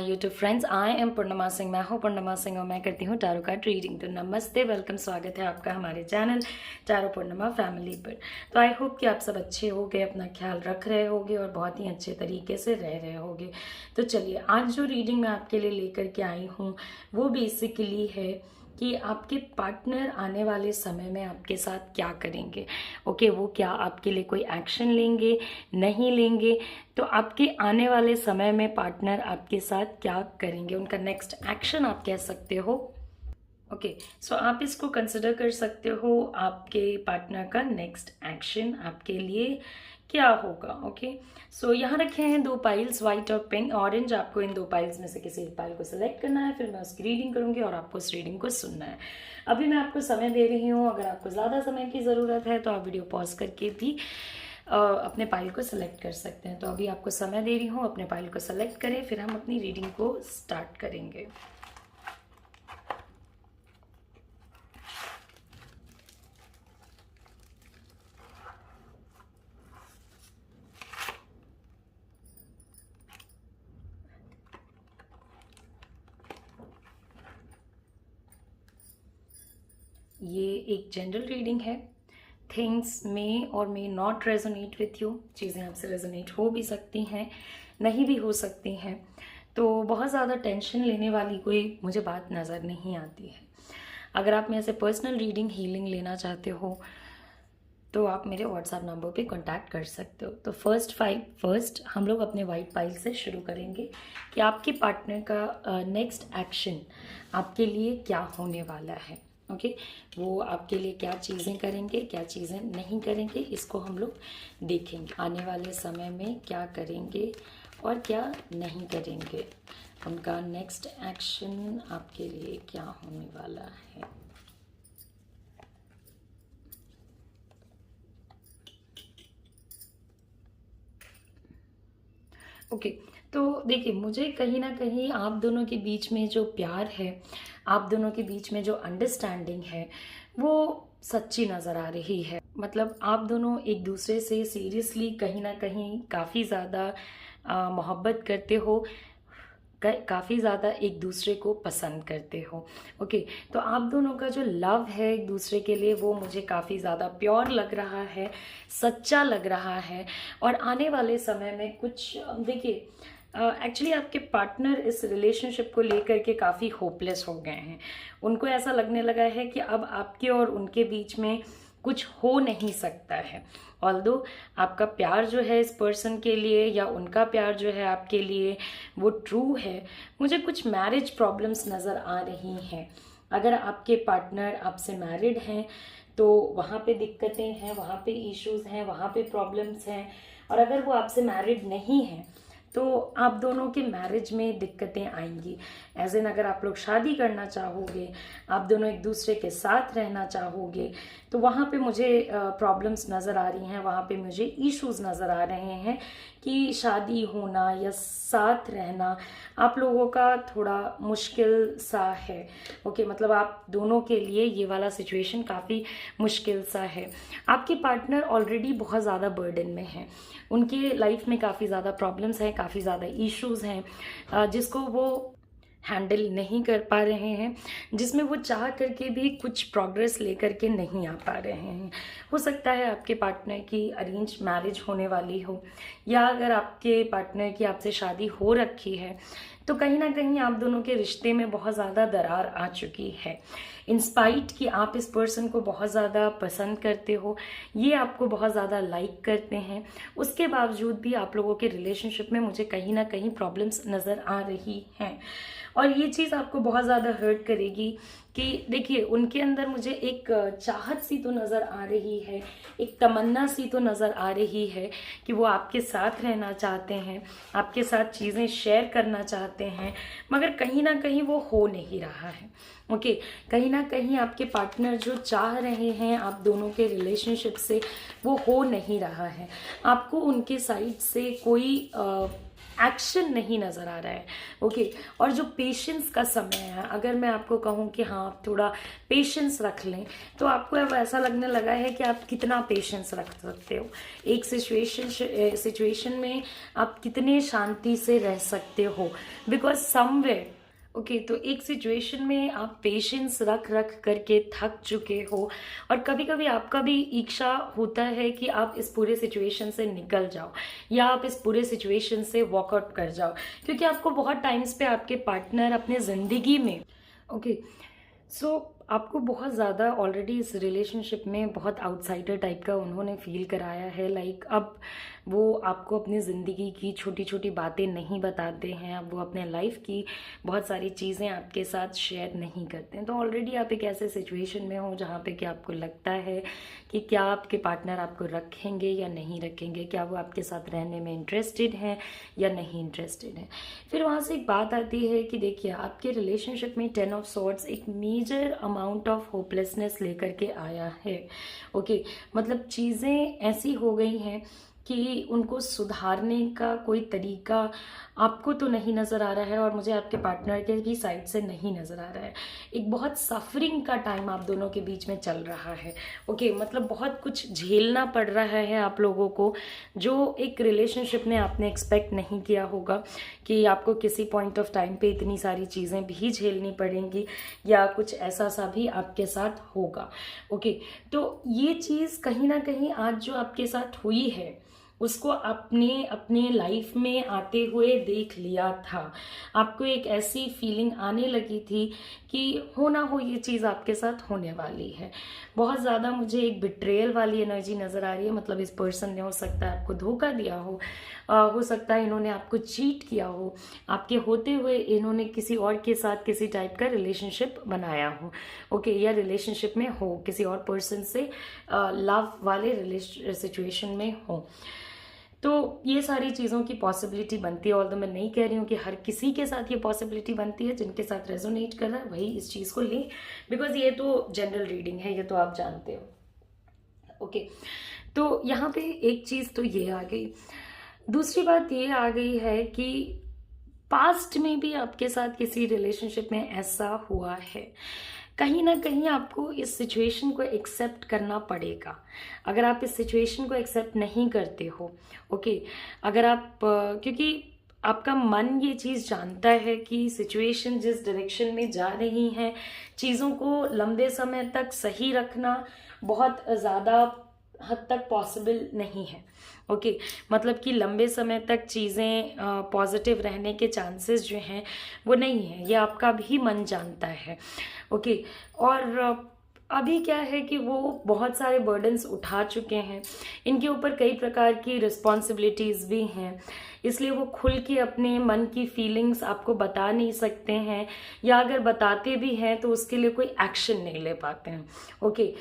My YouTube friends. I am Purnima Singh. मैं हूँ पूर्णिमा सिंह और मैं करती हूँ टैरो कार्ड रीडिंग। तो नमस्ते, वेलकम, स्वागत है आपका हमारे चैनल टैरो पूर्णिमा फैमिली पर। तो आई होप कि आप सब अच्छे होगे, अपना ख्याल रख रहे होगे और बहुत ही अच्छे तरीके से रह रहे होगे। तो चलिए, आज जो रीडिंग मैं आपके लिए लेकर के आई हूँ वो बेसिकली है कि आपके पार्टनर आने वाले समय में आपके साथ क्या करेंगे। ओके, वो क्या आपके लिए कोई एक्शन लेंगे, नहीं लेंगे। तो आपके आने वाले समय में पार्टनर आपके साथ क्या करेंगे, उनका नेक्स्ट एक्शन आप कह सकते हो। ओके, सो आप इसको कंसिडर कर सकते हो, आपके पार्टनर का नेक्स्ट एक्शन आपके लिए क्या होगा। ओके, सो यहाँ रखे हैं दो पाइल्स, व्हाइट और पिंक ऑरेंज। आपको इन दो पाइल्स में से किसी एक पाइल को सिलेक्ट करना है, फिर मैं उसकी रीडिंग करूंगी और आपको उस रीडिंग को सुनना है। अभी मैं आपको समय दे रही हूँ, अगर आपको ज़्यादा समय की ज़रूरत है तो आप वीडियो पॉज करके भी अपने पाइल को सिलेक्ट कर सकते हैं। तो अभी आपको समय दे रही हूँ, अपने पाइल को सिलेक्ट करें, फिर हम अपनी रीडिंग को स्टार्ट करेंगे। ये एक जनरल रीडिंग है। थिंग्स मे और may not resonate with you. चीज़ें आपसे रेजोनेट हो भी सकती हैं, नहीं भी हो सकती हैं। तो बहुत ज़्यादा टेंशन लेने वाली कोई मुझे बात नज़र नहीं आती है। अगर आप मेरे से पर्सनल रीडिंग हीलिंग लेना चाहते हो तो आप मेरे व्हाट्सएप नंबर पे कांटेक्ट कर सकते हो। तो फर्स्ट हम लोग अपने वाइट पाइल से शुरू करेंगे कि आपके पार्टनर का नेक्स्ट एक्शन आपके लिए क्या होने वाला है। ओके, वो आपके लिए क्या चीज़ें करेंगे, क्या चीज़ें नहीं करेंगे, इसको हम लोग देखेंगे। आने वाले समय में क्या करेंगे और क्या नहीं करेंगे, उनका नेक्स्ट एक्शन आपके लिए क्या होने वाला है। ओके, तो देखिए, मुझे कहीं ना कहीं आप दोनों के बीच में जो प्यार है, आप दोनों के बीच में जो अंडरस्टैंडिंग है, वो सच्ची नज़र आ रही है। मतलब आप दोनों एक दूसरे से सीरियसली कहीं ना कहीं काफ़ी ज़्यादा मोहब्बत करते हो, काफ़ी ज़्यादा एक दूसरे को पसंद करते हो। ओके, तो आप दोनों का जो लव है एक दूसरे के लिए, वो मुझे काफ़ी ज़्यादा प्योर लग रहा है, सच्चा लग रहा है। और आने वाले समय में कुछ देखिए, एक्चुअली आपके पार्टनर इस रिलेशनशिप को लेकर के काफ़ी होपलेस हो गए हैं। उनको ऐसा लगने लगा है कि अब आपके और उनके बीच में कुछ हो नहीं सकता है। ऑल्दो आपका प्यार जो है इस पर्सन के लिए या उनका प्यार जो है आपके लिए वो ट्रू है, मुझे कुछ मैरिज प्रॉब्लम्स नज़र आ रही हैं। अगर आपके पार्टनर आपसे मैरिड हैं तो वहाँ पे दिक्कतें हैं, वहाँ पे इश्यूज हैं, वहाँ पे प्रॉब्लम्स हैं। और अगर वो आपसे मैरिड नहीं हैं तो आप दोनों के मैरिज में दिक्कतें आएंगी। एज इन, अगर आप लोग शादी करना चाहोगे, आप दोनों एक दूसरे के साथ रहना चाहोगे, तो वहाँ पे मुझे प्रॉब्लम्स नज़र आ रही हैं, वहाँ पे मुझे इश्यूज नज़र आ रहे हैं कि शादी होना या साथ रहना आप लोगों का थोड़ा मुश्किल सा है। ओके, मतलब आप दोनों के लिए ये वाला सिचुएशन काफ़ी मुश्किल सा है। आपके पार्टनर ऑलरेडी बहुत ज़्यादा बर्डन में हैं, उनके लाइफ में काफ़ी ज़्यादा प्रॉब्लम्स हैं, काफ़ी ज़्यादा इश्यूज हैं जिसको वो हैंडल नहीं कर पा रहे हैं, जिसमें वो चाह करके भी कुछ प्रोग्रेस लेकर के नहीं आ पा रहे हैं। हो सकता है आपके पार्टनर की अरेंज मैरिज होने वाली हो, या अगर आपके पार्टनर की आपसे शादी हो रखी है तो कहीं ना कहीं आप दोनों के रिश्ते में बहुत ज़्यादा दरार आ चुकी है। इंस्पाइट कि आप इस पर्सन को बहुत ज़्यादा पसंद करते हो, ये आपको बहुत ज़्यादा लाइक करते हैं, उसके बावजूद भी आप लोगों के रिलेशनशिप में मुझे कहीं ना कहीं प्रॉब्लम्स नज़र आ रही हैं। और ये चीज़ आपको बहुत ज़्यादा हर्ट करेगी कि देखिए, उनके अंदर मुझे एक चाहत सी तो नज़र आ रही है, एक तमन्ना सी तो नज़र आ रही है कि वो आपके साथ रहना चाहते हैं, आपके साथ चीज़ें शेयर करना चाहते हैं, मगर कहीं ना कहीं वो हो नहीं रहा है। ओके, कहीं ना कहीं आपके पार्टनर जो चाह रहे हैं आप दोनों के रिलेशनशिप से, वो हो नहीं रहा है। आपको उनके साइड से कोई एक्शन नहीं नज़र आ रहा है। ओके, और जो पेशेंस का समय है, अगर मैं आपको कहूँ कि हाँ आप थोड़ा पेशेंस रख लें, तो आपको अब ऐसा लगने लगा है कि आप कितना पेशेंस रख सकते हो, एक सिचुएशन में आप कितने शांति से रह सकते हो, बिकॉज समवेयर ओके तो एक सिचुएशन में आप पेशेंस रख रख करके थक चुके हो, और कभी कभी आपका भी इच्छा होता है कि आप इस पूरे सिचुएशन से निकल जाओ या आप इस पूरे सिचुएशन से वॉकआउट कर जाओ, क्योंकि आपको बहुत टाइम्स पे आपके पार्टनर अपने ज़िंदगी में ओके सो आपको बहुत ज़्यादा ऑलरेडी इस रिलेशनशिप में बहुत आउटसाइडर टाइप का उन्होंने फील कराया है। लाइक अब वो आपको अपनी ज़िंदगी की छोटी छोटी बातें नहीं बताते हैं, अब वो अपने लाइफ की बहुत सारी चीज़ें आपके साथ शेयर नहीं करते हैं। तो ऑलरेडी आप एक ऐसे सिचुएशन में हो जहाँ पे कि आपको लगता है कि क्या आपके पार्टनर आपको रखेंगे या नहीं रखेंगे, क्या वो आपके साथ रहने में इंटरेस्टेड हैं या नहीं इंटरेस्टेड हैं। फिर वहाँ से एक बात आती है कि देखिए आपके रिलेशनशिप में 10 ऑफ सॉर्ड्स एक मेजर अमाउंट ऑफ होपलेसनेस लेकर के आया है। ओके मतलब चीज़ें ऐसी हो गई हैं कि उनको सुधारने का कोई तरीका आपको तो नहीं नज़र आ रहा है, और मुझे आपके पार्टनर के भी साइड से नहीं नज़र आ रहा है। एक बहुत सफरिंग का टाइम आप दोनों के बीच में चल रहा है। ओके मतलब बहुत कुछ झेलना पड़ रहा है आप लोगों को, जो एक रिलेशनशिप में आपने एक्सपेक्ट नहीं किया होगा कि आपको किसी पॉइंट ऑफ टाइम पे इतनी सारी चीज़ें भी झेलनी पड़ेंगी या कुछ ऐसा सा भी आपके साथ होगा। ओके तो ये चीज़ कहीं ना कहीं आज जो आपके साथ हुई है उसको आपने अपने लाइफ में आते हुए देख लिया था। आपको एक ऐसी फीलिंग आने लगी थी कि हो ना हो ये चीज़ आपके साथ होने वाली है। बहुत ज़्यादा मुझे एक बिट्रेयल वाली एनर्जी नज़र आ रही है। मतलब इस पर्सन ने हो सकता है आपको धोखा दिया हो सकता है इन्होंने आपको चीट किया हो, आपके होते हुए इन्होंने किसी और के साथ किसी टाइप का रिलेशनशिप बनाया हो। ओके या रिलेशनशिप में हो, किसी और पर्सन से लव वाले सिचुएशन में हो। तो ये सारी चीज़ों की पॉसिबिलिटी बनती है। ऑल्दो मैं नहीं कह रही हूँ कि हर किसी के साथ ये पॉसिबिलिटी बनती है, जिनके साथ रेजोनेट कर रहा है वही इस चीज़ को ले, बिकॉज ये तो जनरल रीडिंग है, ये तो आप जानते हो। ओके तो यहाँ पे एक चीज़ तो ये आ गई। दूसरी बात ये आ गई है कि पास्ट में भी आपके साथ किसी रिलेशनशिप में ऐसा हुआ है, कहीं ना कहीं आपको इस सिचुएशन को एक्सेप्ट करना पड़ेगा। अगर आप इस सिचुएशन को एक्सेप्ट नहीं करते हो ओके अगर आप क्योंकि आपका मन ये चीज़ जानता है कि सिचुएशन जिस डायरेक्शन में जा रही है, चीज़ों को लंबे समय तक सही रखना बहुत ज़्यादा हद तक पॉसिबल नहीं है। ओके मतलब कि लंबे समय तक चीज़ें पॉजिटिव रहने के चांसेस जो हैं वो नहीं है, ये आपका भी मन जानता है। ओके और अभी क्या है कि वो बहुत सारे बर्डन्स उठा चुके हैं, इनके ऊपर कई प्रकार की रिस्पॉन्सिबिलिटीज़ भी हैं, इसलिए वो खुल के अपने मन की फीलिंग्स आपको बता नहीं सकते हैं, या अगर बताते भी हैं तो उसके लिए कोई एक्शन नहीं ले पाते हैं। ओके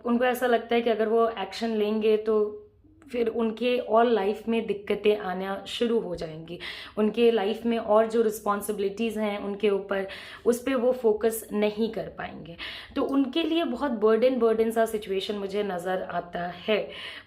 उनको ऐसा लगता है कि अगर वो एक्शन लेंगे तो फिर उनके और लाइफ में दिक्कतें आना शुरू हो जाएंगी, उनके लाइफ में और जो रिस्पॉन्सिबिलिटीज़ हैं उनके ऊपर, उस पर वो फोकस नहीं कर पाएंगे। तो उनके लिए बहुत बर्डन सा सिचुएशन मुझे नज़र आता है।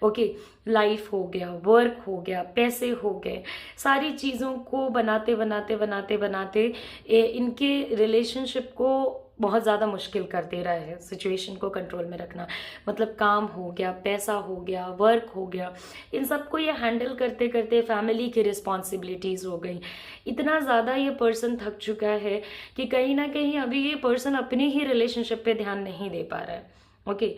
ओके लाइफ हो गया, वर्क हो गया, पैसे हो गए, सारी चीज़ों को बनाते बनाते इनके रिलेशनशिप को बहुत ज़्यादा मुश्किल कर दे रहा है सिचुएशन को कंट्रोल में रखना। मतलब काम हो गया, पैसा हो गया, वर्क हो गया, इन सबको ये हैंडल करते करते फैमिली की रिस्पॉन्सिबिलिटीज़ हो गई, इतना ज़्यादा ये पर्सन थक चुका है कि कहीं ना कहीं अभी ये पर्सन अपने ही रिलेशनशिप पे ध्यान नहीं दे पा रहा है। ओके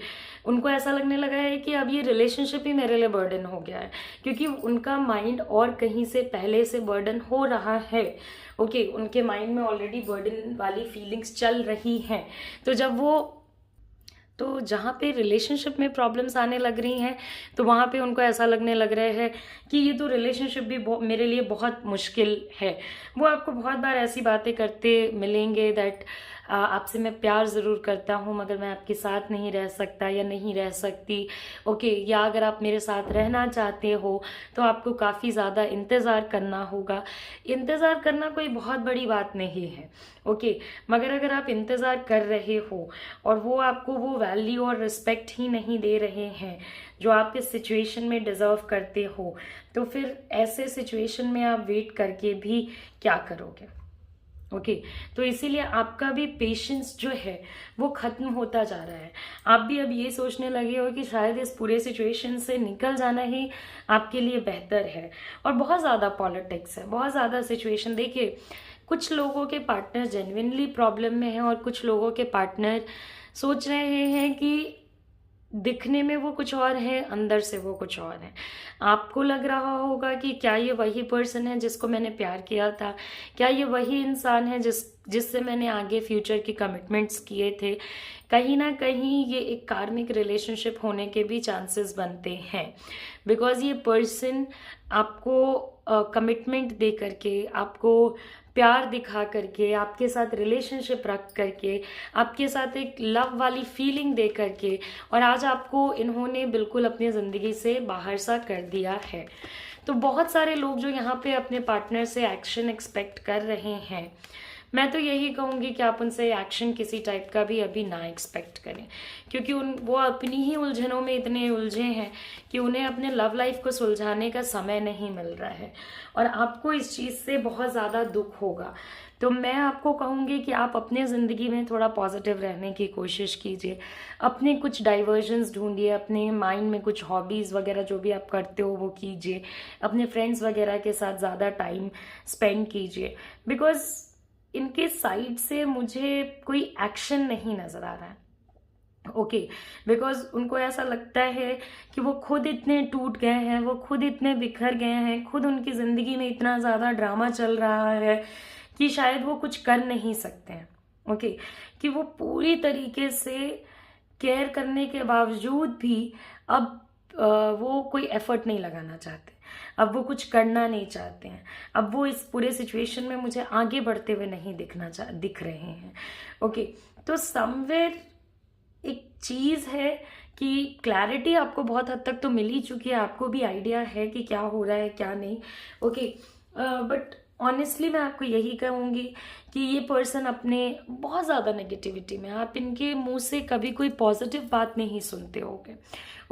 उनको ऐसा लगने लगा है कि अब ये रिलेशनशिप ही मेरे लिए बर्डन हो गया है, क्योंकि उनका माइंड और कहीं से पहले से बर्डन हो रहा है। ओके उनके माइंड में ऑलरेडी बर्डन वाली फीलिंग्स चल रही हैं। तो जहाँ पे रिलेशनशिप में प्रॉब्लम्स आने लग रही हैं तो वहाँ पे उनको ऐसा लगने लग रहा है कि ये तो रिलेशनशिप भी मेरे लिए बहुत मुश्किल है। वो आपको बहुत बार ऐसी बातें करते मिलेंगे दैट आपसे मैं प्यार ज़रूर करता हूँ मगर मैं आपके साथ नहीं रह सकता या नहीं रह सकती। ओके, या अगर आप मेरे साथ रहना चाहते हो तो आपको काफ़ी ज़्यादा इंतज़ार करना होगा। इंतज़ार करना कोई बहुत बड़ी बात नहीं है। ओके, मगर अगर आप इंतज़ार कर रहे हो और वो आपको वो वैल्यू और रिस्पेक्ट ही नहीं दे रहे हैं जो आप इस सिचुएशन में डिज़र्व करते हो, तो फिर ऐसे सिचुएशन में आप वेट करके भी क्या करोगे। ओके, तो इसीलिए आपका भी पेशेंस जो है वो ख़त्म होता जा रहा है। आप भी अब ये सोचने लगे हो कि शायद इस पूरे सिचुएशन से निकल जाना ही आपके लिए बेहतर है। और बहुत ज़्यादा पॉलिटिक्स है, बहुत ज़्यादा सिचुएशन। देखिए, कुछ लोगों के पार्टनर जेन्युइनली प्रॉब्लम में हैं और कुछ लोगों के पार्टनर सोच रहे हैं कि दिखने में वो कुछ और है, अंदर से वो कुछ और है। आपको लग रहा होगा कि क्या ये वही पर्सन है जिसको मैंने प्यार किया था, क्या ये वही इंसान है जिससे मैंने आगे फ्यूचर की कमिटमेंट्स किए थे। कहीं ना कहीं ये एक कार्मिक रिलेशनशिप होने के भी चांसेस बनते हैं, बिकॉज ये पर्सन आपको कमिटमेंट दे करके, आपको प्यार दिखा करके, आपके साथ रिलेशनशिप रख करके, आपके साथ एक लव वाली फीलिंग दे करके, और आज आपको इन्होंने बिल्कुल अपनी ज़िंदगी से बाहर सा कर दिया है। तो बहुत सारे लोग जो यहाँ पे अपने पार्टनर से एक्शन एक्सपेक्ट कर रहे हैं, मैं तो यही कहूँगी कि आप उनसे एक्शन किसी टाइप का भी अभी ना एक्सपेक्ट करें, क्योंकि वो अपनी ही उलझनों में इतने उलझे हैं कि उन्हें अपने लव लाइफ को सुलझाने का समय नहीं मिल रहा है और आपको इस चीज़ से बहुत ज़्यादा दुख होगा। तो मैं आपको कहूँगी कि आप अपने ज़िंदगी में थोड़ा पॉजिटिव रहने की कोशिश कीजिए, अपने कुछ डाइवर्जन्स ढूंढिए, अपने माइंड में कुछ हॉबीज़ वगैरह जो भी आप करते हो वो कीजिए, अपने फ्रेंड्स वगैरह के साथ ज़्यादा टाइम स्पेंड कीजिए। बिकॉज इनके साइड से मुझे कोई एक्शन नहीं नज़र आ रहा है। ओके, बिकॉज उनको ऐसा लगता है कि वो खुद इतने टूट गए हैं, वो खुद इतने बिखर गए हैं, खुद उनकी ज़िंदगी में इतना ज़्यादा ड्रामा चल रहा है कि शायद वो कुछ कर नहीं सकते हैं। ओके, कि वो पूरी तरीके से केयर करने के बावजूद भी अब वो कोई एफर्ट नहीं लगाना चाहते, अब वो कुछ करना नहीं चाहते हैं, अब वो इस पूरे सिचुएशन में मुझे आगे बढ़ते हुए नहीं दिख रहे हैं। ओके, तो समवेयर एक चीज़ है कि क्लैरिटी आपको बहुत हद तक तो मिल ही चुकी है, आपको भी आइडिया है कि क्या हो रहा है क्या नहीं। ओके, बट ऑनेस्टली मैं आपको यही कहूँगी कि ये पर्सन अपने बहुत ज़्यादा नेगेटिविटी में, आप इनके मुंह से कभी कोई पॉजिटिव बात नहीं सुनते होगे।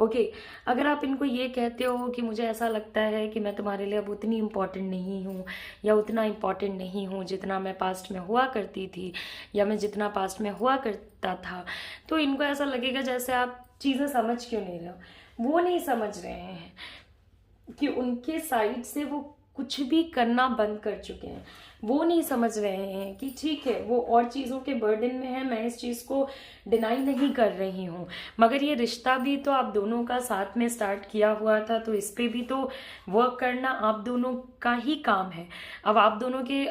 ओके, अगर आप इनको ये कहते हो कि मुझे ऐसा लगता है कि मैं तुम्हारे लिए अब उतनी इम्पॉर्टेंट नहीं हूँ या उतना इम्पॉर्टेंट नहीं हूँ जितना मैं पास्ट में हुआ करती थी या मैं जितना पास्ट में हुआ करता था, तो इनको ऐसा लगेगा जैसे आप चीज़ें समझ क्यों नहीं रहे हो। वो नहीं समझ रहे हैं कि उनके साइड से वो कुछ भी करना बंद कर चुके हैं। वो नहीं समझ रहे हैं कि ठीक है वो और चीज़ों के बर्डन में है, मैं इस चीज़ को डिनाई नहीं कर रही हूँ, मगर ये रिश्ता भी तो आप दोनों का साथ में स्टार्ट किया हुआ था, तो इस पे भी तो वर्क करना आप दोनों का ही काम है। अब आप दोनों के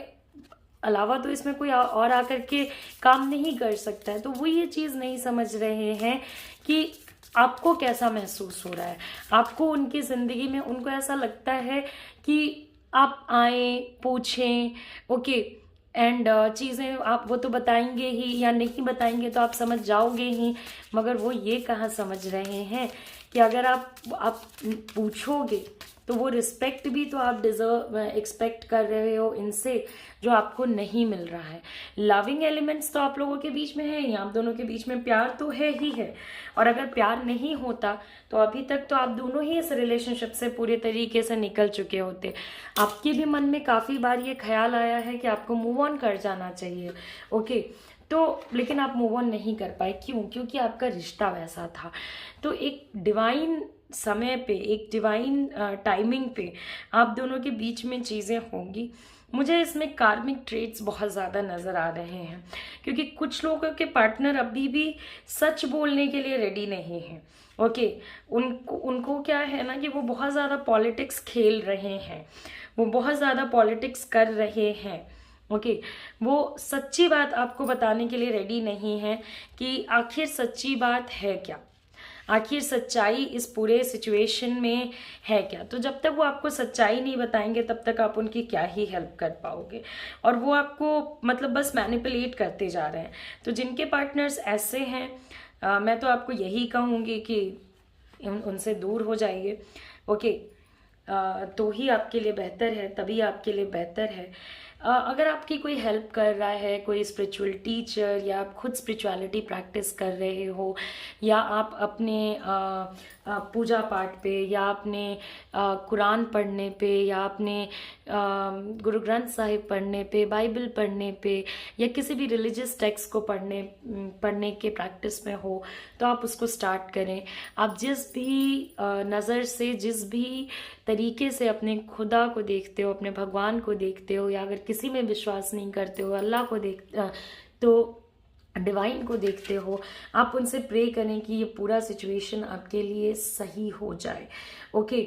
अलावा तो इसमें कोई और आकर के काम नहीं कर सकता है। तो वो ये चीज़ नहीं समझ रहे हैं कि आपको कैसा महसूस हो रहा है। आपको उनकी ज़िंदगी में, उनको ऐसा लगता है कि आप आए पूछें, ओके, एंड चीज़ें आप वो तो बताएंगे ही, या नहीं बताएंगे तो आप समझ जाओगे ही, मगर वो ये कहाँ समझ रहे हैं कि अगर आप पूछोगे तो वो रिस्पेक्ट भी तो आप डिजर्व एक्सपेक्ट कर रहे हो इनसे, जो आपको नहीं मिल रहा है। लविंग एलिमेंट्स तो आप लोगों के बीच में है ही, आप दोनों के बीच में प्यार तो है ही है, और अगर प्यार नहीं होता तो अभी तक तो आप दोनों ही इस रिलेशनशिप से पूरे तरीके से निकल चुके होते। आपके भी मन में काफ़ी बार ये ख्याल आया है कि आपको मूव ऑन कर जाना चाहिए। ओके, तो लेकिन आप मूव ऑन नहीं कर पाए, क्यों? क्योंकि आपका रिश्ता वैसा था। तो एक डिवाइन समय पे, एक डिवाइन टाइमिंग पे आप दोनों के बीच में चीज़ें होंगी। मुझे इसमें कार्मिक ट्रेट्स बहुत ज़्यादा नज़र आ रहे हैं, क्योंकि कुछ लोगों के पार्टनर अभी भी सच बोलने के लिए रेडी नहीं हैं। ओके, उनको क्या है ना कि वो बहुत ज़्यादा पॉलिटिक्स खेल रहे हैं, वो बहुत ज़्यादा पॉलिटिक्स कर रहे हैं। ओके, वो सच्ची बात आपको बताने के लिए रेडी नहीं है कि आखिर सच्ची बात है क्या, आखिर सच्चाई इस पूरे सिचुएशन में है क्या। तो जब तक वो आपको सच्चाई नहीं बताएंगे तब तक आप उनकी क्या ही हेल्प कर पाओगे, और वो आपको मतलब बस मैनिपुलेट करते जा रहे हैं। तो जिनके पार्टनर्स ऐसे हैं, मैं तो आपको यही कहूँगी कि उनसे दूर हो जाइए। ओके, तो ही आपके लिए बेहतर है, तभी आपके लिए बेहतर है। अगर आपकी कोई हेल्प कर रहा है, कोई स्पिरिचुअल टीचर, या आप खुद स्पिरिचुअलिटी प्रैक्टिस कर रहे हो, या आप अपने पूजा पाठ पे, या अपने कुरान पढ़ने पे, या अपने गुरु ग्रंथ साहिब पढ़ने पे, बाइबल पढ़ने पे, या किसी भी रिलीजियस टेक्स्ट को पढ़ने के प्रैक्टिस में हो, तो आप उसको स्टार्ट करें। आप जिस भी नज़र से, जिस भी तरीके से अपने खुदा को देखते हो, अपने भगवान को देखते हो, या अगर किसी में विश्वास नहीं करते हो, अल्लाह को तो डिवाइन को देखते हो, आप उनसे प्रे करें कि ये पूरा सिचुएशन आपके लिए सही हो जाए। ओके,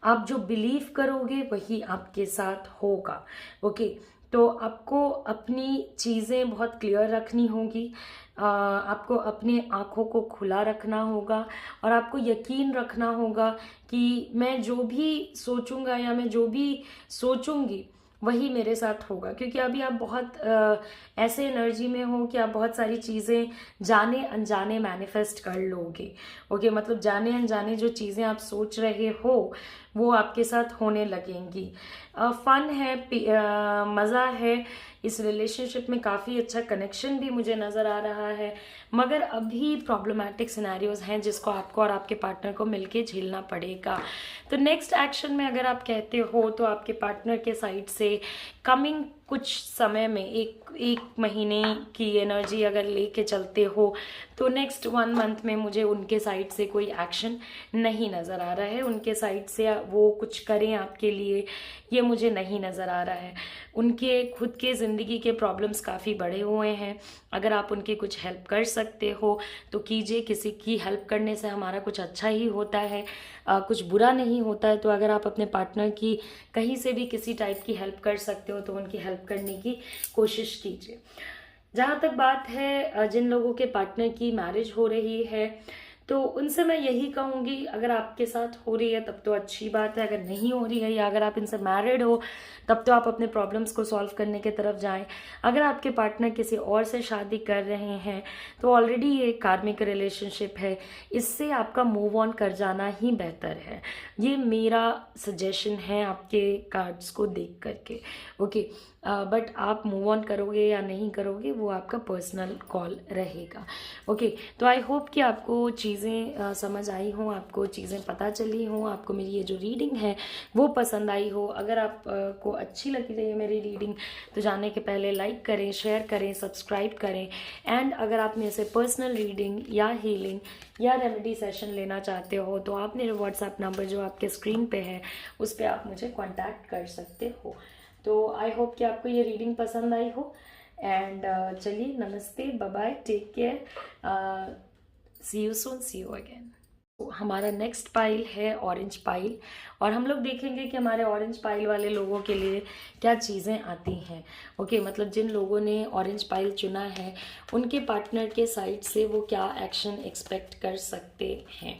आप जो बिलीव करोगे वही आपके साथ होगा। ओके, तो आपको अपनी चीज़ें बहुत क्लियर रखनी होगी, आपको अपनी आँखों को खुला रखना होगा, और आपको यकीन रखना होगा कि मैं जो भी सोचूंगा या मैं जो भी सोचूंगी वही मेरे साथ होगा। क्योंकि अभी आप बहुत ऐसे एनर्जी में हो कि आप बहुत सारी चीज़ें जाने अनजाने मैनिफेस्ट कर लोगे। ओके, मतलब जाने अनजाने जो चीज़ें आप सोच रहे हो वो आपके साथ होने लगेंगी। फन है, मज़ा है, इस रिलेशनशिप में काफ़ी अच्छा कनेक्शन भी मुझे नज़र आ रहा है, मगर अभी प्रॉब्लमैटिक सिनेरियोज हैं जिसको आपको और आपके पार्टनर को मिलके झेलना पड़ेगा। तो नेक्स्ट एक्शन में अगर आप कहते हो तो आपके पार्टनर के साइड से कमिंग कुछ समय में, एक महीने की एनर्जी अगर लेके चलते हो, तो नेक्स्ट 1 मंथ में मुझे उनके साइड से कोई एक्शन नहीं नज़र आ रहा है। उनके साइड से वो कुछ करें आपके लिए, ये मुझे नहीं नज़र आ रहा है। उनके खुद के ज़िंदगी के प्रॉब्लम्स काफ़ी बड़े हुए हैं। अगर आप उनकी कुछ हेल्प कर सकते हो तो कीजिए। किसी की हेल्प करने से हमारा कुछ अच्छा ही होता है, कुछ बुरा नहीं होता है। तो अगर आप अपने पार्टनर की कहीं से भी किसी टाइप की हेल्प कर सकते हो तो उनकी हेल्प करने की कोशिश कीजिए। जहाँ तक बात है जिन लोगों के पार्टनर की मैरिज हो रही है, तो उनसे मैं यही कहूँगी, अगर आपके साथ हो रही है तब तो अच्छी बात है, अगर नहीं हो रही है या अगर आप इनसे मैरिड हो तब तो आप अपने प्रॉब्लम्स को सॉल्व करने की तरफ जाएं। अगर आपके पार्टनर किसी और से शादी कर रहे हैं तो ऑलरेडी ये कार्मिक रिलेशनशिप है, इससे आपका मूव ऑन कर जाना ही बेहतर है। ये मेरा सजेशन है आपके कार्ड्स को देख करके। ओके, बट आप मूव ऑन करोगे या नहीं करोगे वो आपका पर्सनल कॉल रहेगा। ओके, तो आई होप कि आपको चीज़ें समझ आई हों, आपको चीज़ें पता चली हों, आपको मेरी ये जो रीडिंग है वो पसंद आई हो। अगर आप को अच्छी लगी रही है मेरी रीडिंग तो जाने के पहले लाइक करें, शेयर करें, सब्सक्राइब करें। एंड अगर आप मेरे से पर्सनल रीडिंग या हीलिंग या रेमेडी सेशन लेना चाहते हो तो आप मेरे व्हाट्सएप नंबर जो आपके स्क्रीन पे है उस पर आप मुझे कॉन्टैक्ट कर सकते हो। तो आई होप कि आपको ये रीडिंग पसंद आई हो। एंड चलिए, नमस्ते, bye bye, take care, see you soon, see you again. हमारा नेक्स्ट पाइल है ऑरेंज पाइल, और हम लोग देखेंगे कि हमारे ऑरेंज पाइल वाले लोगों के लिए क्या चीज़ें आती हैं। ओके, मतलब जिन लोगों ने ऑरेंज पाइल चुना है उनके पार्टनर के साइड से वो क्या एक्शन एक्सपेक्ट कर सकते हैं।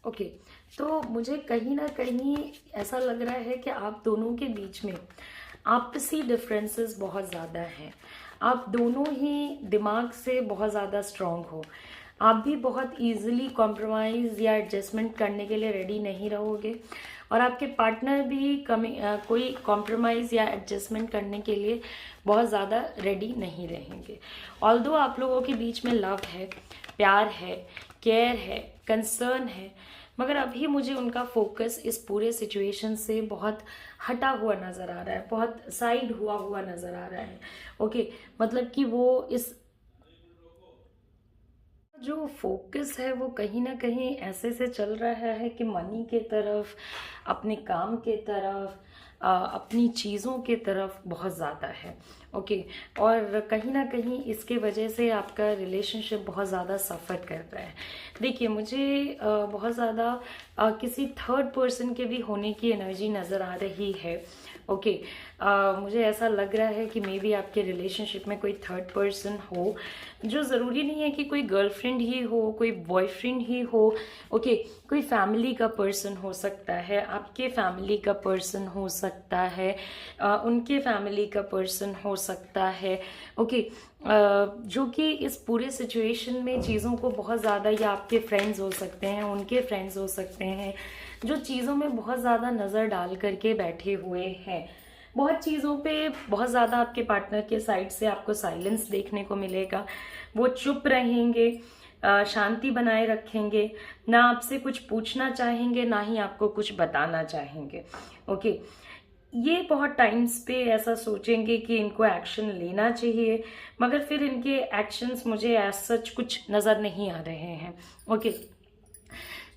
ओके, तो मुझे कहीं ना कहीं ऐसा लग रहा है कि आप दोनों के बीच में आपसी डिफरेंसेस बहुत ज़्यादा हैं। आप दोनों ही दिमाग से बहुत ज़्यादा स्ट्रांग हो। आप भी बहुत इजीली कॉम्प्रोमाइज़ या एडजस्टमेंट करने के लिए रेडी नहीं रहोगे, और आपके पार्टनर भी कोई कॉम्प्रोमाइज़ या एडजस्टमेंट करने के लिए बहुत ज़्यादा रेडी नहीं रहेंगे। ऑल्दो आप लोगों के बीच में लव है, प्यार है, केयर है, कंसर्न है, मगर अभी मुझे उनका फोकस इस पूरे सिचुएशन से बहुत हटा हुआ नज़र आ रहा है, बहुत साइड हुआ नज़र आ रहा है। ओके, मतलब कि वो इस जो फोकस है वो कहीं ना कहीं ऐसे से चल रहा है कि मनी के तरफ, अपने काम के तरफ, अपनी चीज़ों के तरफ बहुत ज़्यादा है। ओके, और कहीं ना कहीं इसके वजह से आपका रिलेशनशिप बहुत ज़्यादा सफ़र कर रहा है। देखिए, मुझे बहुत ज़्यादा किसी थर्ड पर्सन के भी होने की एनर्जी नज़र आ रही है। ओके, मुझे ऐसा लग रहा है कि मे बी आपके रिलेशनशिप में कोई थर्ड पर्सन हो, जो ज़रूरी नहीं है कि कोई गर्लफ्रेंड ही हो, कोई बॉयफ्रेंड ही हो। ओके, कोई फैमिली का पर्सन हो सकता है, आपके फैमिली का पर्सन हो सकता है, उनके फैमिली का पर्सन हो सकता है। ओके, जो कि इस पूरे सिचुएशन में चीज़ों को बहुत ज़्यादा, या आपके फ्रेंड्स हो सकते हैं, उनके फ्रेंड्स हो सकते हैं, जो चीज़ों में बहुत ज़्यादा नज़र डाल करके बैठे हुए हैं। बहुत चीज़ों पे बहुत ज़्यादा आपके पार्टनर के साइड से आपको साइलेंस देखने को मिलेगा। वो चुप रहेंगे, शांति बनाए रखेंगे, ना आपसे कुछ पूछना चाहेंगे, ना ही आपको कुछ बताना चाहेंगे। ओके, ये बहुत टाइम्स पे ऐसा सोचेंगे कि इनको एक्शन लेना चाहिए, मगर फिर इनके एक्शंस मुझे एज सच कुछ नज़र नहीं आ रहे हैं। ओके,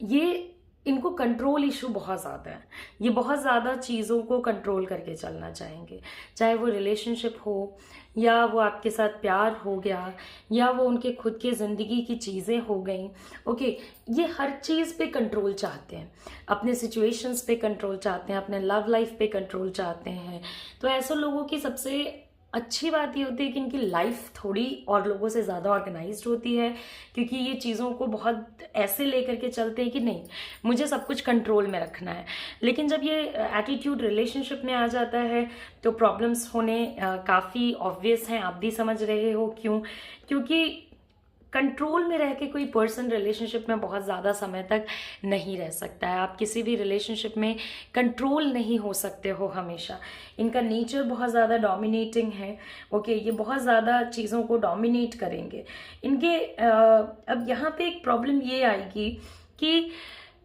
ये इनको कंट्रोल इशू बहुत ज़्यादा है। ये बहुत ज़्यादा चीज़ों को कंट्रोल करके चलना चाहेंगे, चाहे वो रिलेशनशिप हो, या वो आपके साथ प्यार हो गया, या वो उनके खुद के ज़िंदगी की चीज़ें हो गई। ओके, ये हर चीज़ पे कंट्रोल चाहते हैं, अपने सिचुएशंस पे कंट्रोल चाहते हैं, अपने लव लाइफ पे कंट्रोल चाहते हैं। तो ऐसे लोगों की सबसे अच्छी बात ये होती है कि इनकी लाइफ थोड़ी और लोगों से ज़्यादा ऑर्गेनाइज्ड होती है, क्योंकि ये चीज़ों को बहुत ऐसे लेकर के चलते हैं कि नहीं, मुझे सब कुछ कंट्रोल में रखना है। लेकिन जब ये एटीट्यूड रिलेशनशिप में आ जाता है तो प्रॉब्लम्स होने काफ़ी ऑब्वियस हैं। आप भी समझ रहे हो क्यों, क्योंकि कंट्रोल में रह के कोई पर्सन रिलेशनशिप में बहुत ज़्यादा समय तक नहीं रह सकता है। आप किसी भी रिलेशनशिप में कंट्रोल नहीं हो सकते हो हमेशा। इनका नेचर बहुत ज़्यादा डोमिनेटिंग है। ओके, ये बहुत ज़्यादा चीज़ों को डोमिनेट करेंगे। इनके अब यहाँ पे एक प्रॉब्लम ये आएगी कि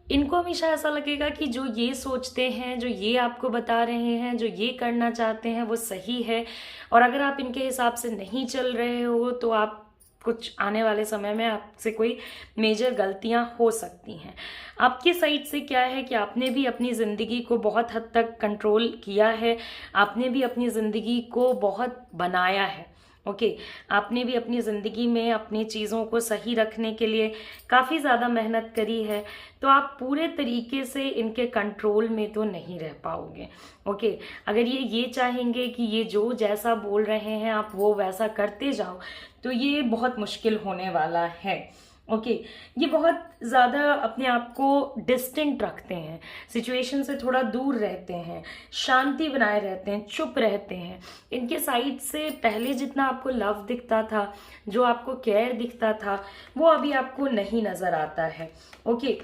इनको हमेशा ऐसा लगेगा कि जो ये सोचते हैं, जो ये आपको बता रहे हैं, जो ये करना चाहते हैं, वो सही है, और अगर आप इनके हिसाब से नहीं चल रहे हो तो आप कुछ आने वाले समय में आपसे कोई मेजर गलतियां हो सकती हैं। आपकी साइड से क्या है कि आपने भी अपनी ज़िंदगी को बहुत हद तक कंट्रोल किया है, आपने भी अपनी ज़िंदगी को बहुत बनाया है। ओके, आपने भी अपनी ज़िंदगी में अपनी चीज़ों को सही रखने के लिए काफ़ी ज़्यादा मेहनत करी है, तो आप पूरे तरीके से इनके कंट्रोल में तो नहीं रह पाओगे। ओके, अगर ये चाहेंगे कि ये जो जैसा बोल रहे हैं आप वो वैसा करते जाओ, तो ये बहुत मुश्किल होने वाला है। ओके, ये बहुत ज़्यादा अपने आप को डिस्टेंट रखते हैं, सिचुएशन से थोड़ा दूर रहते हैं, शांति बनाए रहते हैं, चुप रहते हैं। इनके साइड से पहले जितना आपको लव दिखता था, जो आपको केयर दिखता था, वो अभी आपको नहीं नज़र आता है। ओके,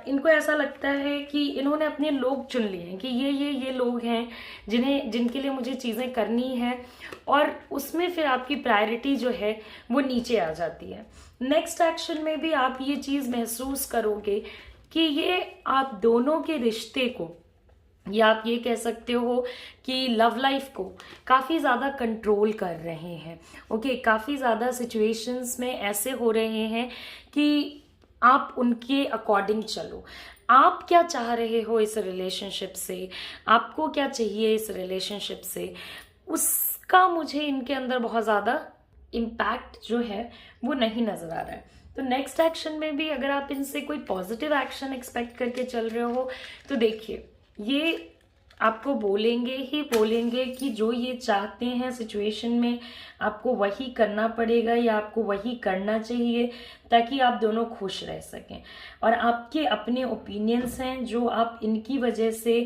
इनको ऐसा लगता है कि इन्होंने अपने लोग चुन लिए हैं कि ये लोग हैं जिनके लिए मुझे चीज़ें करनी है, और उसमें फिर आपकी प्रायोरिटी जो है वो नीचे आ जाती है। नेक्स्ट एक्शन में भी आप ये चीज़ महसूस करोगे कि ये आप दोनों के रिश्ते को, या आप ये कह सकते हो कि लव लाइफ को काफ़ी ज़्यादा कंट्रोल कर रहे हैं। ओके, काफ़ी ज़्यादा सिचुएशंस में ऐसे हो रहे हैं कि आप उनके अकॉर्डिंग चलो। आप क्या चाह रहे हो इस रिलेशनशिप से, आपको क्या चाहिए इस रिलेशनशिप से, उसका मुझे इनके अंदर बहुत ज़्यादा इम्पैक्ट जो है वो नहीं नज़र आ रहा है। तो नेक्स्ट एक्शन में भी अगर आप इनसे कोई पॉजिटिव एक्शन एक्सपेक्ट करके चल रहे हो, तो देखिए, ये आपको बोलेंगे ही बोलेंगे कि जो ये चाहते हैं सिचुएशन में आपको वही करना पड़ेगा, या आपको वही करना चाहिए, ताकि आप दोनों खुश रह सकें। और आपके अपने ओपिनियंस हैं जो आप इनकी वजह से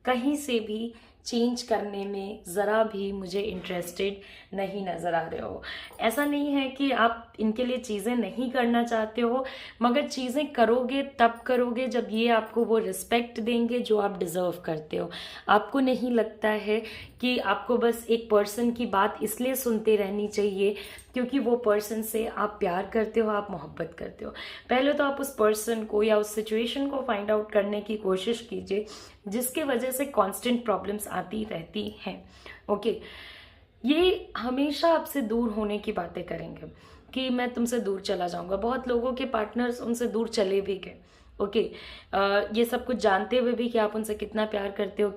कहीं से भी चेंज करने में ज़रा भी मुझे इंटरेस्टेड नहीं नज़र आ रहे हो। ऐसा नहीं है कि आप इनके लिए चीज़ें नहीं करना चाहते हो, मगर चीज़ें करोगे तब करोगे जब ये आपको वो रिस्पेक्ट देंगे जो आप डिज़र्व करते हो। आपको नहीं लगता है कि आपको बस एक पर्सन की बात इसलिए सुनते रहनी चाहिए क्योंकि वो पर्सन से आप प्यार करते हो, आप मोहब्बत करते हो। पहले तो आप उस पर्सन को या उस सिचुएशन को फाइंड आउट करने की कोशिश कीजिए जिसके वजह से कांस्टेंट प्रॉब्लम्स आती रहती हैं। ओके, ये हमेशा आपसे दूर होने की बातें करेंगे कि मैं तुमसे दूर चला जाऊंगा। बहुत लोगों के पार्टनर्स उनसे दूर चले भी गए। ओके। ये सब कुछ जानते हुए भी कि आप उनसे कितना प्यार करते हो,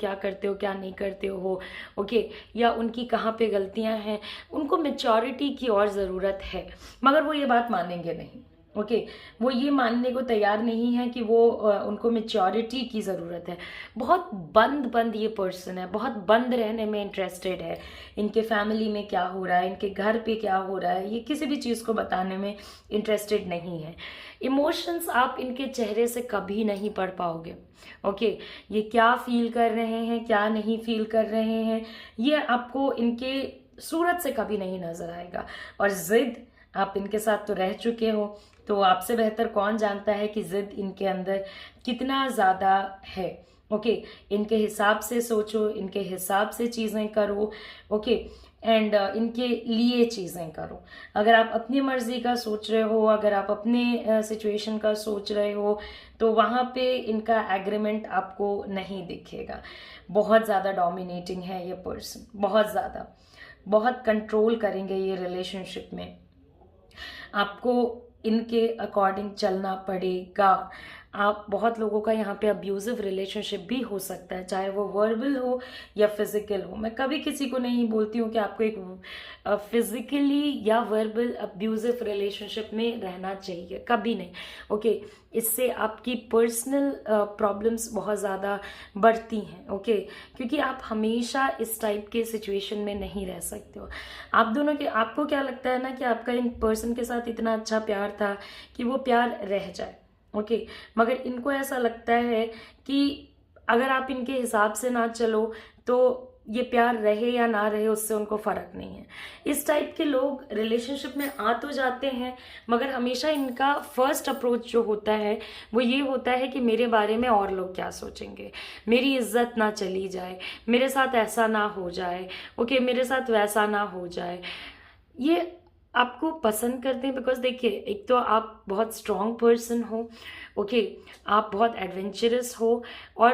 क्या नहीं करते हो, ओके, या उनकी कहाँ पे गलतियां हैं, उनको मैच्योरिटी की और ज़रूरत है, मगर वो ये बात मानेंगे नहीं। ओके, वो ये मानने को तैयार नहीं है कि वो उनको मैच्योरिटी की ज़रूरत है। बहुत बंद ये पर्सन है, बहुत बंद रहने में इंटरेस्टेड है। इनके फैमिली में क्या हो रहा है, इनके घर पे क्या हो रहा है, ये किसी भी चीज़ को बताने में इंटरेस्टेड नहीं है। इमोशंस आप इनके चेहरे से कभी नहीं पढ़ पाओगे। ओके, ये क्या फील कर रहे हैं, क्या नहीं फील कर रहे हैं, ये आपको इनके सूरत से कभी नहीं नजर आएगा। और जिद, आप इनके साथ तो रह चुके हो, तो आपसे बेहतर कौन जानता है कि जिद इनके अंदर कितना ज़्यादा है। ओके, इनके हिसाब से सोचो, इनके हिसाब से चीज़ें करो, ओके, एंड इनके लिए चीज़ें करो। अगर आप अपनी मर्जी का सोच रहे हो, अगर आप अपने सिचुएशन का सोच रहे हो, तो वहाँ पे इनका एग्रीमेंट आपको नहीं दिखेगा। बहुत ज़्यादा डोमिनेटिंग है ये पर्सन, बहुत ज़्यादा, बहुत कंट्रोल करेंगे ये रिलेशनशिप में। आपको इनके अकॉर्डिंग चलना पड़ेगा। आप, बहुत लोगों का यहाँ पे अब्यूजिव रिलेशनशिप भी हो सकता है, चाहे वो वर्बल हो या फिजिकल हो। मैं कभी किसी को नहीं बोलती हूँ कि आपको एक फिजिकली या वर्बल अब्यूजिव रिलेशनशिप में रहना चाहिए, कभी नहीं। ओके, इससे आपकी पर्सनल प्रॉब्लम्स बहुत ज़्यादा बढ़ती हैं। ओके, क्योंकि आप हमेशा इस टाइप के सिचुएशन में नहीं रह सकते हो। आप दोनों के, आपको क्या लगता है ना कि आपका इन पर्सन के साथ इतना अच्छा प्यार था कि वो प्यार रह जाए। ओके, मगर इनको ऐसा लगता है कि अगर आप इनके हिसाब से ना चलो तो ये प्यार रहे या ना रहे उससे उनको फर्क नहीं है। इस टाइप के लोग रिलेशनशिप में आ तो जाते हैं, मगर हमेशा इनका फर्स्ट अप्रोच जो होता है वो ये होता है कि मेरे बारे में और लोग क्या सोचेंगे, मेरी इज्जत ना चली जाए, मेरे साथ ऐसा ना हो जाए, ओके, मेरे साथ वैसा ना हो जाए। ये आपको पसंद करते हैं बिकॉज देखिए, एक तो आप बहुत स्ट्रॉन्ग पर्सन हो, ओके, आप बहुत एडवेंचरस हो, और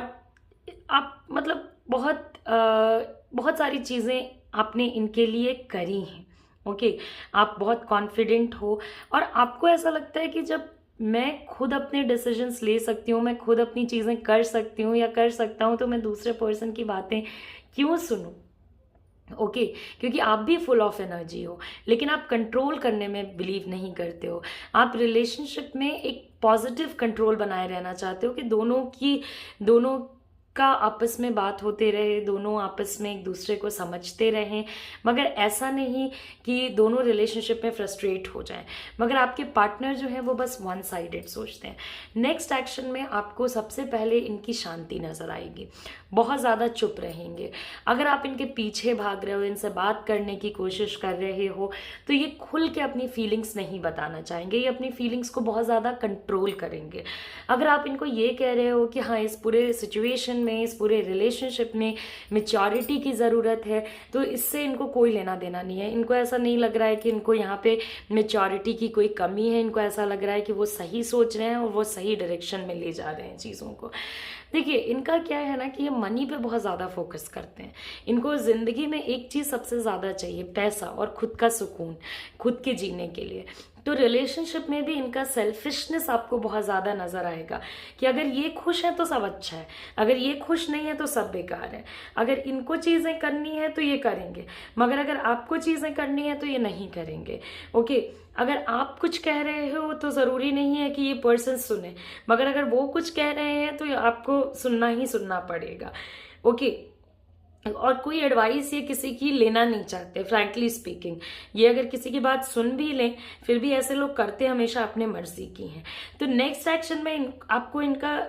आप मतलब बहुत सारी चीज़ें आपने इनके लिए करी हैं। ओके, आप बहुत कॉन्फिडेंट हो, और आपको ऐसा लगता है कि जब मैं खुद अपने डिसीजंस ले सकती हूँ, मैं खुद अपनी चीज़ें कर सकती हूँ या कर सकता हूँ, तो मैं दूसरे पर्सन की बातें क्यों सुनूं। ओके, क्योंकि आप भी फुल ऑफ एनर्जी हो, लेकिन आप कंट्रोल करने में बिलीव नहीं करते हो। आप रिलेशनशिप में एक पॉजिटिव कंट्रोल बनाए रहना चाहते हो कि दोनों का आपस में बात होते रहे, दोनों आपस में एक दूसरे को समझते रहें, मगर ऐसा नहीं कि दोनों रिलेशनशिप में फ्रस्ट्रेट हो जाएं। मगर आपके पार्टनर जो है वो बस वन साइडेड सोचते हैं। नेक्स्ट एक्शन में आपको सबसे पहले इनकी शांति नजर आएगी, बहुत ज़्यादा चुप रहेंगे। अगर आप इनके पीछे भाग रहे हो, इनसे बात करने की कोशिश कर रहे हो, तो ये खुल के अपनी फीलिंग्स नहीं बताना चाहेंगे, ये अपनी फीलिंग्स को बहुत ज़्यादा कंट्रोल करेंगे। अगर आप इनको ये कह रहे हो कि हाँ, इस पूरे सिचुएशन में, इस पूरे रिलेशनशिप में मैच्योरिटी की ज़रूरत है, तो इससे इनको कोई लेना देना नहीं है। इनको ऐसा नहीं लग रहा है कि इनको यहाँ पे मैच्योरिटी की कोई कमी है, इनको ऐसा लग रहा है कि वो सही सोच रहे हैं और वो सही डायरेक्शन में ले जा रहे हैं चीज़ों को। देखिए, इनका क्या है ना कि ये मनी पे बहुत ज़्यादा फोकस करते हैं। इनको ज़िंदगी में एक चीज़ सबसे ज़्यादा चाहिए, पैसा और खुद का सुकून, खुद के जीने के लिए। तो रिलेशनशिप में भी इनका सेल्फिशनेस आपको बहुत ज़्यादा नज़र आएगा कि अगर ये खुश है तो सब अच्छा है, अगर ये खुश नहीं है तो सब बेकार है। अगर इनको चीज़ें करनी है तो ये करेंगे, मगर अगर आपको चीज़ें करनी है तो ये नहीं करेंगे। ओके, अगर आप कुछ कह रहे हो तो ज़रूरी नहीं है कि ये पर्सन सुने, मगर अगर वो कुछ कह रहे हैं तो आपको सुनना ही सुनना पड़ेगा। ओके, और कोई एडवाइस ये किसी की लेना नहीं चाहते, फ्रैंकली स्पीकिंग। ये अगर किसी की बात सुन भी लें, फिर भी ऐसे लोग करते हमेशा अपने मर्जी की हैं। तो नेक्स्ट एक्शन में आपको इनका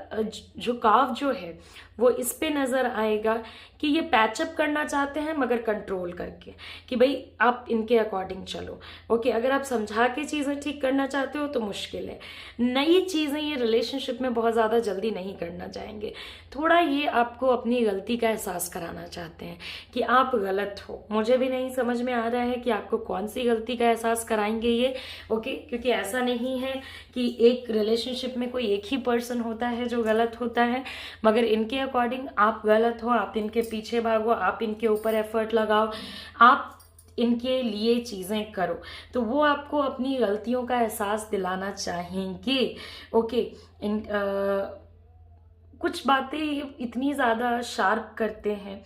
झुकाव जो है वो इस पे नज़र आएगा कि ये पैचअप करना चाहते हैं, मगर कंट्रोल करके, कि भाई आप इनके अकॉर्डिंग चलो। ओके, अगर आप समझा के चीज़ें ठीक करना चाहते हो तो मुश्किल है। नई चीज़ें ये रिलेशनशिप में बहुत ज़्यादा जल्दी नहीं करना चाहेंगे। थोड़ा ये आपको अपनी गलती का एहसास कराना चाहते हैं कि आप गलत हो। मुझे भी नहीं समझ में आ रहा है कि आपको कौन सी गलती का एहसास कराएंगे ये। ओके, क्योंकि ऐसा नहीं है कि एक रिलेशनशिप में कोई एक ही पर्सन होता है जो गलत होता है, मगर इनके अकॉर्डिंग आप गलत हो, आप इनके पीछे भागो, आप इनके ऊपर एफर्ट लगाओ, आप इनके लिए चीज़ें करो, तो वो आपको अपनी गलतियों का एहसास दिलाना चाहेंगे। ओके, कुछ बातें इतनी ज़्यादा शार्प करते हैं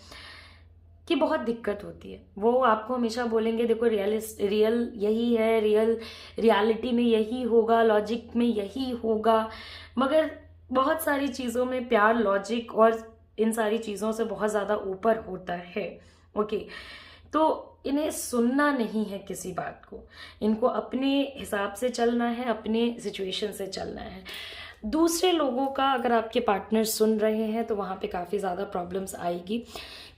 कि बहुत दिक्कत होती है। वो आपको हमेशा बोलेंगे देखो रियल यही है, रियलिटी में यही होगा, लॉजिक में यही होगा, मगर बहुत सारी चीज़ों में प्यार लॉजिक और इन सारी चीज़ों से बहुत ज़्यादा ऊपर होता है। ओके, तो इन्हें सुनना नहीं है किसी बात को, इनको अपने हिसाब से चलना है, अपने सिचुएशन से चलना है। दूसरे लोगों का अगर आपके पार्टनर सुन रहे हैं तो वहाँ पे काफ़ी ज़्यादा प्रॉब्लम्स आएगी।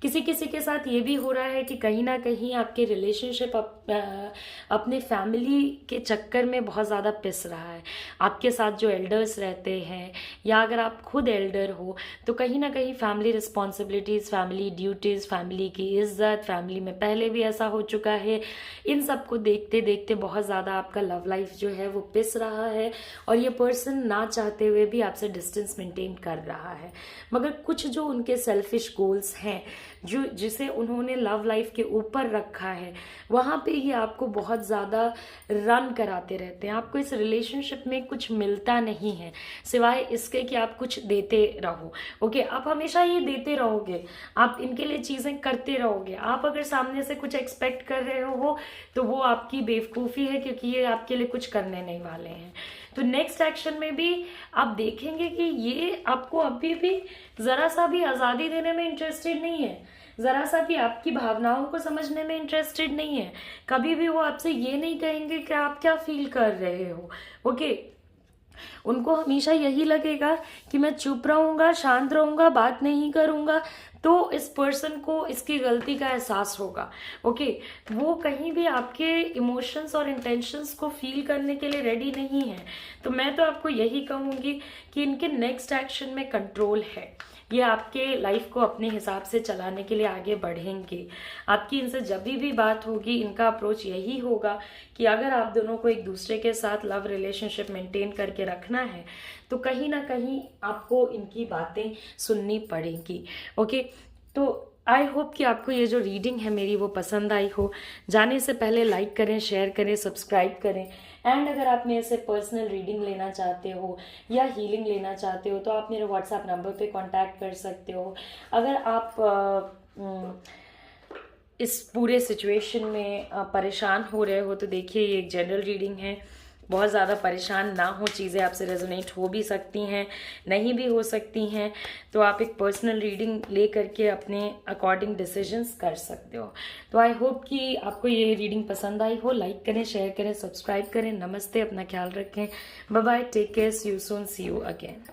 किसी किसी के साथ ये भी हो रहा है कि कहीं ना कहीं आपके रिलेशनशिप अपने फैमिली के चक्कर में बहुत ज़्यादा पिस रहा है। आपके साथ जो एल्डर्स रहते हैं या अगर आप खुद एल्डर हो तो कहीं ना कहीं family responsibilities, family duties, family की इज्जत, फैमिली में पहले भी ऐसा हो चुका है, इन सब को देखते देखते बहुत ज़्यादा आपका लव लाइफ जो है वो पिस रहा है और ये पर्सन ना चाहते हुए भी आपसे डिस्टेंस मेंटेन कर रहा है। मगर कुछ जो उनके सेल्फिश गोल्स हैं जो जिसे उन्होंने लव लाइफ के ऊपर रखा है, वहाँ पे ये आपको बहुत ज़्यादा रन कराते रहते हैं। आपको इस रिलेशनशिप में कुछ मिलता नहीं है सिवाय इसके कि आप कुछ देते रहो। ओके, आप हमेशा ये देते रहोगे, आप इनके लिए चीज़ें करते रहोगे। आप अगर सामने से कुछ एक्सपेक्ट कर रहे हो तो वो आपकी बेवकूफ़ी है, क्योंकि ये आपके लिए कुछ करने नहीं वाले हैं। तो नेक्स्ट एक्शन में भी आप देखेंगे कि ये आपको अभी भी ज़रा सा भी आज़ादी देने में इंटरेस्टेड नहीं है, ज़रा सा भी आपकी भावनाओं को समझने में इंटरेस्टेड नहीं है। कभी भी वो आपसे ये नहीं कहेंगे कि आप क्या फील कर रहे हो। ओके, उनको हमेशा यही लगेगा कि मैं चुप रहूँगा, शांत रहूँगा, बात नहीं करूँगा तो इस पर्सन को इसकी गलती का एहसास होगा। ओके, वो कहीं भी आपके इमोशंस और इंटेंशंस को फील करने के लिए रेडी नहीं है। तो मैं तो आपको यही कहूँगी कि इनके नेक्स्ट एक्शन में कंट्रोल है, ये आपके लाइफ को अपने हिसाब से चलाने के लिए आगे बढ़ेंगे। आपकी इनसे जब भी बात होगी इनका अप्रोच यही होगा कि अगर आप दोनों को एक दूसरे के साथ लव रिलेशनशिप मेंटेन करके रखना है तो कहीं ना कहीं आपको इनकी बातें सुननी पड़ेंगी। ओके, तो आई होप कि आपको ये जो रीडिंग है मेरी वो पसंद आई हो। जाने से पहले लाइक करें, शेयर करें, सब्सक्राइब करें। एंड अगर आप मेरे से पर्सनल रीडिंग लेना चाहते हो या हीलिंग लेना चाहते हो तो आप मेरे व्हाट्सएप नंबर पे कांटेक्ट कर सकते हो। अगर आप इस पूरे सिचुएशन में परेशान हो रहे हो तो देखिए ये एक जनरल रीडिंग है, बहुत ज़्यादा परेशान ना हो, चीज़ें आपसे रेजोनेट हो भी सकती हैं, नहीं भी हो सकती हैं, तो आप एक पर्सनल रीडिंग ले करके अपने अकॉर्डिंग डिसीजंस कर सकते हो। तो आई होप कि आपको ये रीडिंग पसंद आई हो। लाइक करें, शेयर करें, सब्सक्राइब करें। नमस्ते, अपना ख्याल रखें। Bye bye, take care, see you soon, see you again.